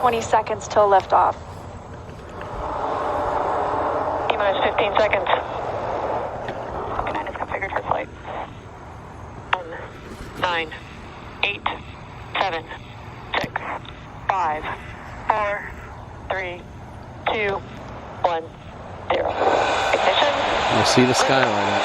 20 seconds till liftoff. T-minus 15 seconds. Falcon 9 is configured for flight. 9, 8, 7, 6, 5, 4, 3, 2, 1, 0. Ignition. You'll see the sky light up.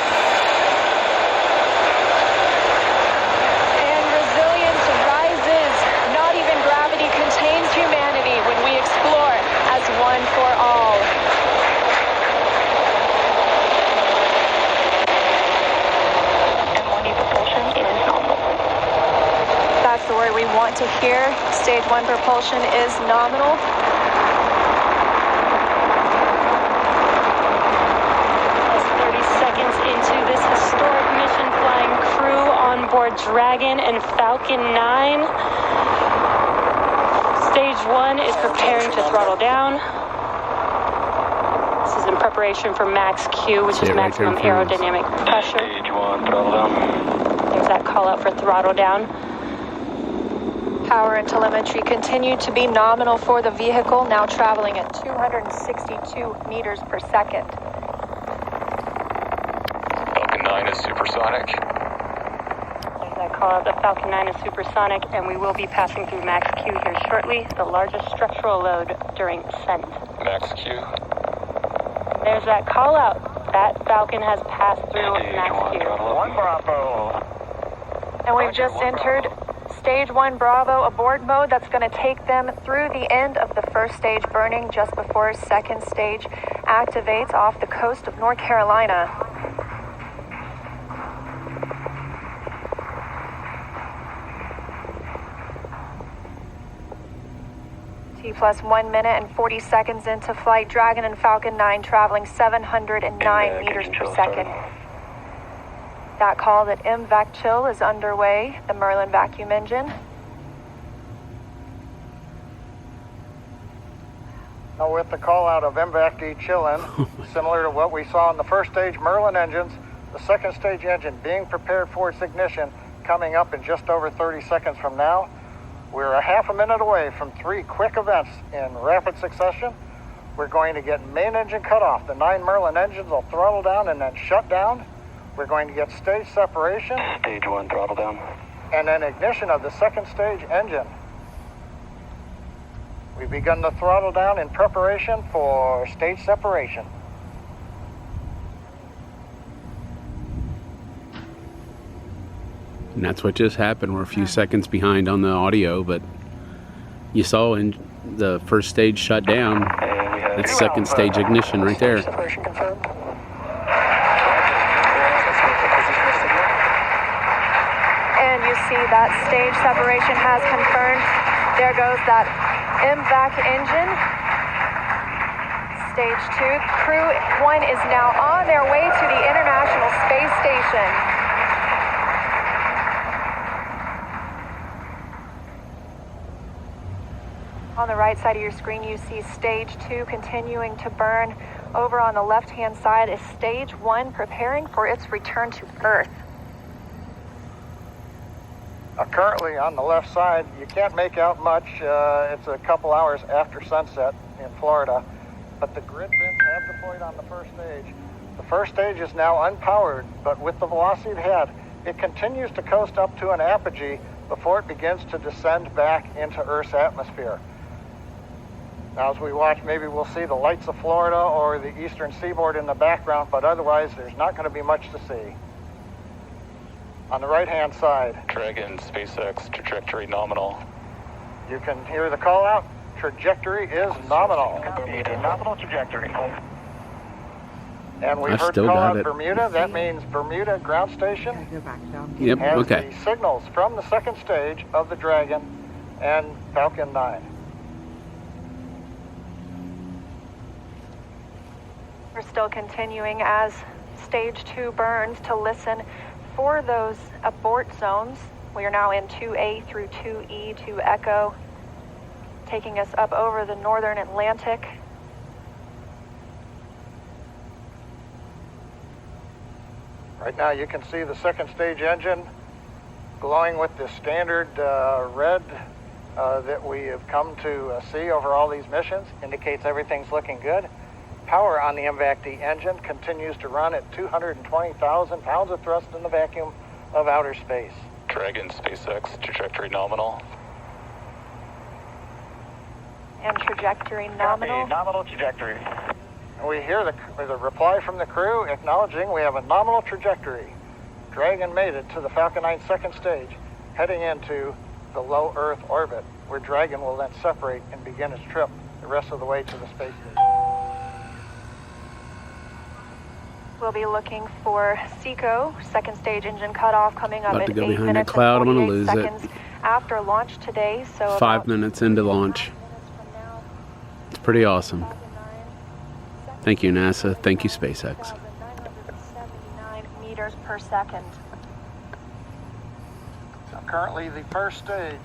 And resilience rises. Not even gravity contains humanity when we explore as one for all. M1 propulsion is nominal. That's the word we want to hear. Stage 1 propulsion is nominal. Into this historic mission, flying crew on board Dragon and Falcon 9. Stage 1 is preparing to throttle down. This is in preparation for max Q, which is maximum aerodynamic pressure. Stage 1, throttle down. There's that call out for throttle down. Power and telemetry continue to be nominal for the vehicle, now traveling at 262 meters per second. Is supersonic. There's that call out, the Falcon 9 is supersonic, and we will be passing through max Q here shortly, the largest structural load during ascent. Max Q. There's that call out. That Falcon has passed through Stage max 1, Q. throttle 1 Bravo. And we've just entered Stage 1 Bravo aboard mode. That's going to take them through the end of the first stage burning just before second stage activates off the coast of North Carolina. T plus 1 minute and 40 seconds into flight, Dragon and Falcon 9 traveling 709 meters per second. That call that M-vac chill is underway, the Merlin vacuum engine. Now with the call out of M-vac de-chilling, similar to what we saw in the first stage Merlin engines, the second stage engine being prepared for its ignition coming up in just over 30 seconds from now. We're a half a minute away from 3 quick events in rapid succession. We're going to get main engine cut off. The 9 Merlin engines will throttle down and then shut down. We're going to get stage separation. Stage 1, throttle down. And then ignition of the second stage engine. We've begun the throttle down in preparation for stage separation. And that's what just happened. We're a few seconds behind on the audio, but you saw in the first stage shut down. It's second stage ignition right there. Separation confirmed. And you see that stage separation has confirmed. There goes that M-vac engine. Stage 2. Crew-1 is now on their way to the International Space Station. On the right side of your screen, you see Stage 2 continuing to burn. Over on the left-hand side is Stage 1 preparing for its return to Earth. Currently on the left side, you can't make out much. It's a couple hours after sunset in Florida, but the grid fins have deployed on the first stage. The first stage is now unpowered, but with the velocity it had, it continues to coast up to an apogee before it begins to descend back into Earth's atmosphere. Now as we watch, maybe we'll see the lights of Florida or the eastern seaboard in the background, but otherwise there's not going to be much to see. On the right-hand side, Dragon, SpaceX, trajectory nominal. you can hear the call out. Trajectory is nominal. Nominal trajectory. And we've I've heard still call got out it. Bermuda. That means Bermuda ground station Yep, has okay. the signals from the second stage of the Dragon and Falcon 9. We're still continuing as Stage 2 burns to listen for those abort zones. We are now in 2A through 2E to Echo, taking us up over the northern Atlantic. Right now you can see the second stage engine glowing with the standard red that we have come to see over all these missions indicates everything's looking good. Power on the M-vac-D engine continues to run at 220,000 pounds of thrust in the vacuum of outer space. Dragon SpaceX trajectory nominal. And trajectory nominal. Nominal trajectory. And we hear the reply from the crew acknowledging we have a nominal trajectory. Dragon made it to the Falcon 9 second stage, heading into the low Earth orbit, where Dragon will then separate and begin its trip the rest of the way to the space station. We'll be looking for SECO, second stage engine cutoff, coming up About at to go 8 behind that minutes cloud. and I'm gonna 48 lose it. seconds after launch today. So 5 minutes into launch. It's pretty awesome. Thank you, NASA. Thank you, SpaceX. 979 meters per second. Currently the first stage